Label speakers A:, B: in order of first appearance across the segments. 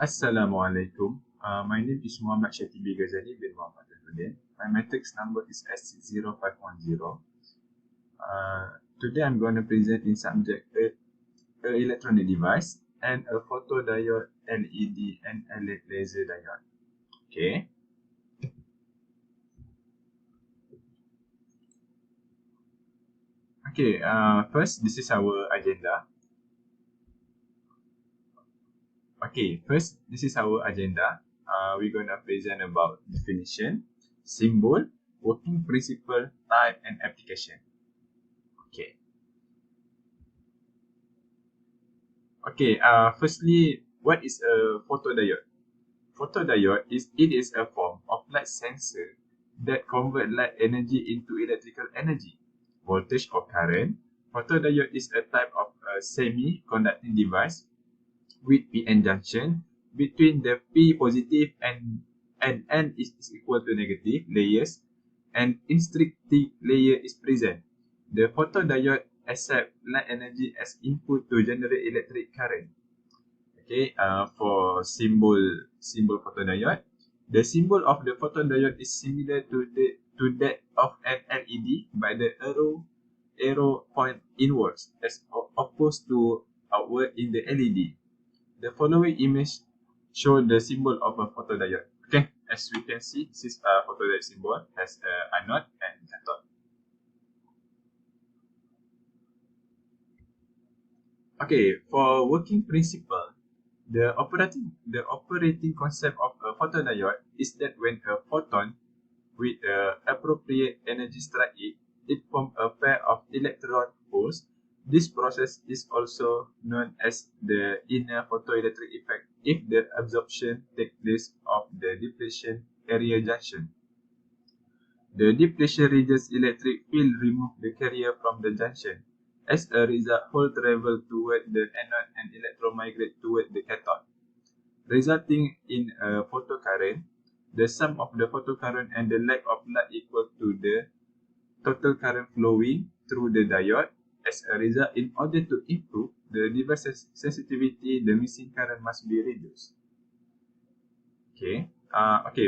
A: Assalamualaikum. My name is Muhammad Shatibi Ghazali bin Muhammad Al-Hudin. My matrix number is S0510. Today I'm going to present in subject a electronic device and a photodiode LED and a laser diode. Okay. Okay. First, this is our agenda. We're gonna present about definition, symbol, working principle, type, and application. Okay. Firstly, what is a photodiode? Photodiode is a form of light sensor that convert light energy into electrical energy, voltage or current. Photodiode is a type of semi-conducting device with p-n junction between the p positive and n is equal to negative layers and intrinsic layer is present. The photodiode accepts light energy as input to generate electric current. Okay, for symbol photodiode, the symbol of the photodiode is similar to that of an LED by the arrow point inwards as opposed to outward in the LED. The following image show the symbol of a photodiode. Okay, as we can see, this is a photodiode symbol has anode and cathode. Okay, for working principle, the operating concept of a photodiode is that when a photon with appropriate energy strike it, it forms a pair of electron holes. This process is also known as the inner photoelectric effect if the absorption takes place of the depletion area junction. The depletion region's electric field removes the carrier from the junction. As a result, holes travel toward the anode and electrons migrate toward the cathode, resulting in a photocurrent. The sum of the photocurrent and the lack of light equal to the total current flowing through the diode. As a result, in order to improve the device's sensitivity, the missing current must be reduced.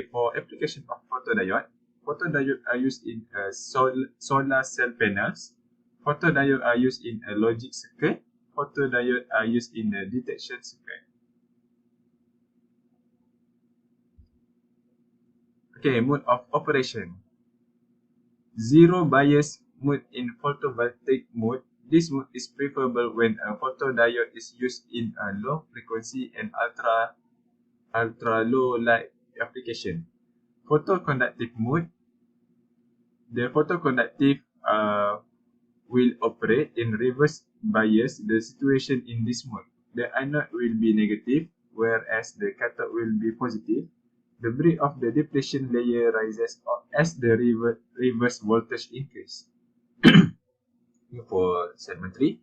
A: For application of photodiode are used in solar cell panels. Photodiode are used in a logic circuit. Photodiode are used in a detection circuit. Okay, mode of operation. Zero bias mode in photovoltaic mode. This mode is preferable when a photodiode is used in a low frequency and ultra low light application. Photoconductive mode. The photoconductive will operate in reverse bias. The situation in this mode, the anode will be negative, whereas the cathode will be positive. The breadth of the depletion layer rises as the reverse voltage increase. For segment 3,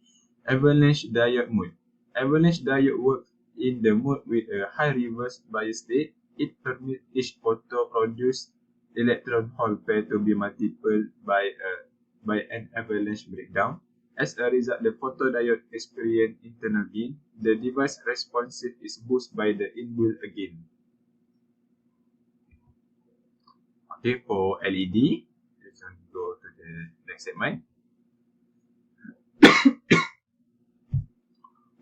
A: avalanche diode mode. Avalanche diode works in the mode with a high reverse bias state. It permits each photo produce electron hole pair to be multiplied by an avalanche breakdown. As a result, the photodiode experience internal gain. The device responsive is boosted by the inbuilt gain. Okay, for LED, let's go to the next segment.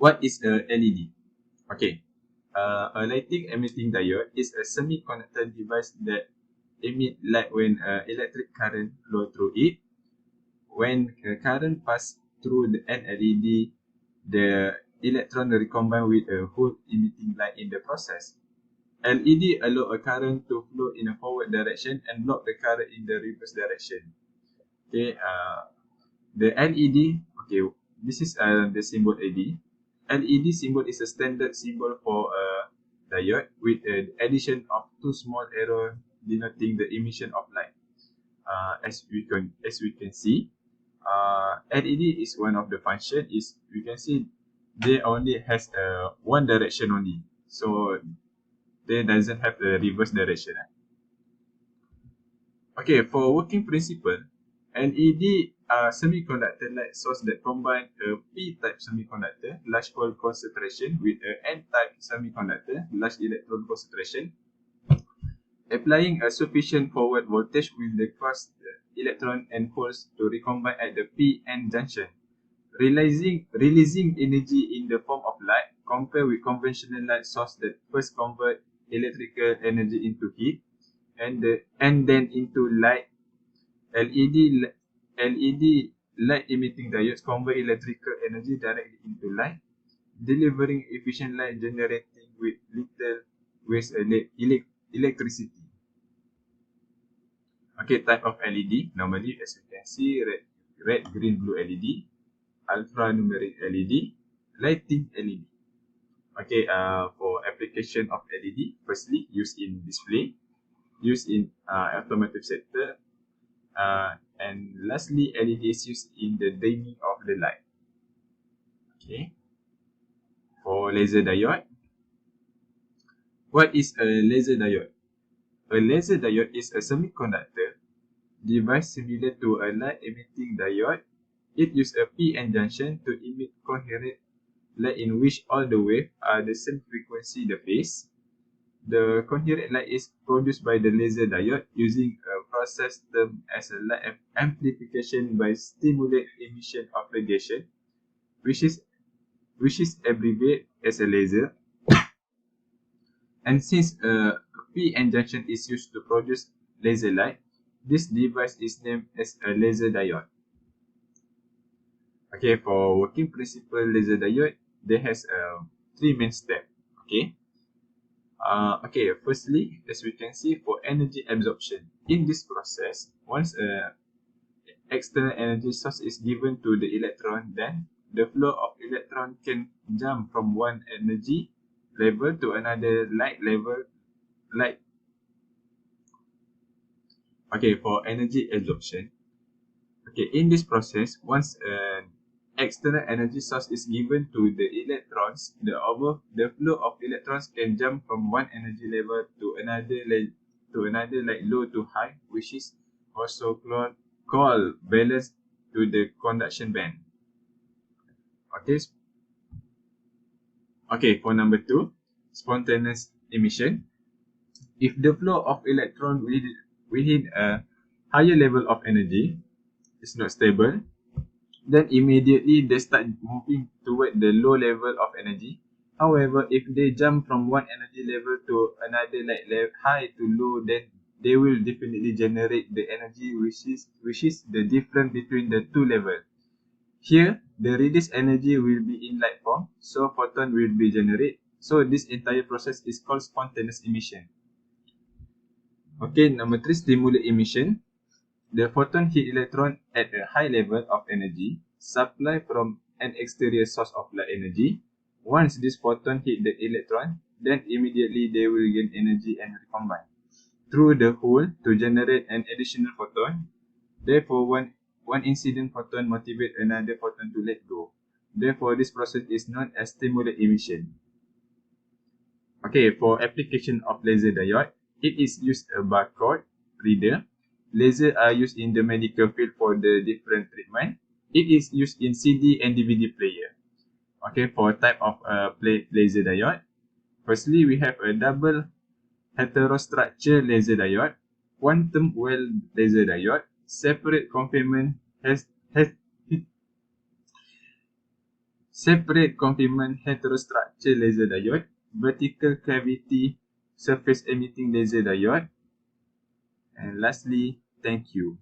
A: What is a LED? Okay, a lighting emitting diode is a semiconductor device that emits light when electric current flows through it. When current passes through an LED, the electron recombine with a hole emitting light in the process. LED allow a current to flow in a forward direction and block the current in the reverse direction. Okay, the LED. Okay, this is the symbol LED. LED symbol is a standard symbol for a diode with the addition of two small arrows denoting the emission of light. As we can see, LED is one of the function. Is we can see they only has one direction only, so they doesn't have the reverse direction. Okay, for working principle, LED are semiconductor light source that combine a p-type semiconductor, large hole concentration, with a n-type semiconductor, large electron concentration. Applying a sufficient forward voltage will cause the electron and holes to recombine at the p-n junction, releasing energy in the form of light, compared with conventional light source that first convert electrical energy into heat and then into light. LED light emitting diodes convert electrical energy directly into light, delivering efficient light generating with little waste electricity. Okay, type of LED. Normally, as you can see, red, green, blue LED, alphanumeric LED, lighting LED. Okay, for application of LED, firstly, used in display, used in automotive sector, and lastly, LED is used in the dimming of the light. Okay, for laser diode, what is a laser diode? A laser diode is a semiconductor device similar to a light emitting diode. It uses a p-n junction to emit coherent light in which all the waves are the same frequency the phase. The coherent light is produced by the laser diode using a process termed as a light amplification by stimulate emission of radiation, which is abbreviated as a laser. And since a p-n junction is used to produce laser light, this device is named as a laser diode. Okay, for working principle laser diode, there has three main steps. Okay. Okay, firstly, as we can see, for energy absorption, in this process, once external energy source is given to the electron, then the flow of electron can jump from one energy level to another light level. Okay, for energy absorption, okay, in this process, once an external energy source is given to the electrons, the flow of electrons can jump from one energy level to another like low to high, which is also called balance to the conduction band. Okay, for number 2, spontaneous emission. If the flow of electron within a higher level of energy is not stable, then immediately they start moving toward the low level of energy. However, if they jump from one energy level to another, like high to low, then they will definitely generate the energy which is the difference between the two levels. Here, the released energy will be in light form, so photon will be generated. So this entire process is called spontaneous emission. Okay, number 3, stimulate emission. The photon hit electron at a high level of energy, supply from an exterior source of light energy. Once this photon hit the electron, then immediately they will gain energy and recombine through the hole to generate an additional photon. Therefore, one incident photon motivates another photon to let go. Therefore, this process is known as stimulate emission. Okay, for application of laser diode, it is used a barcode reader. Lasers are used in the medical field for the different treatment. It is used in CD and DVD player. Okay, for type of laser diode, firstly we have a double heterostructure laser diode, quantum well laser diode, separate confinement heterostructure laser diode, vertical cavity surface emitting laser diode, and lastly, thank you.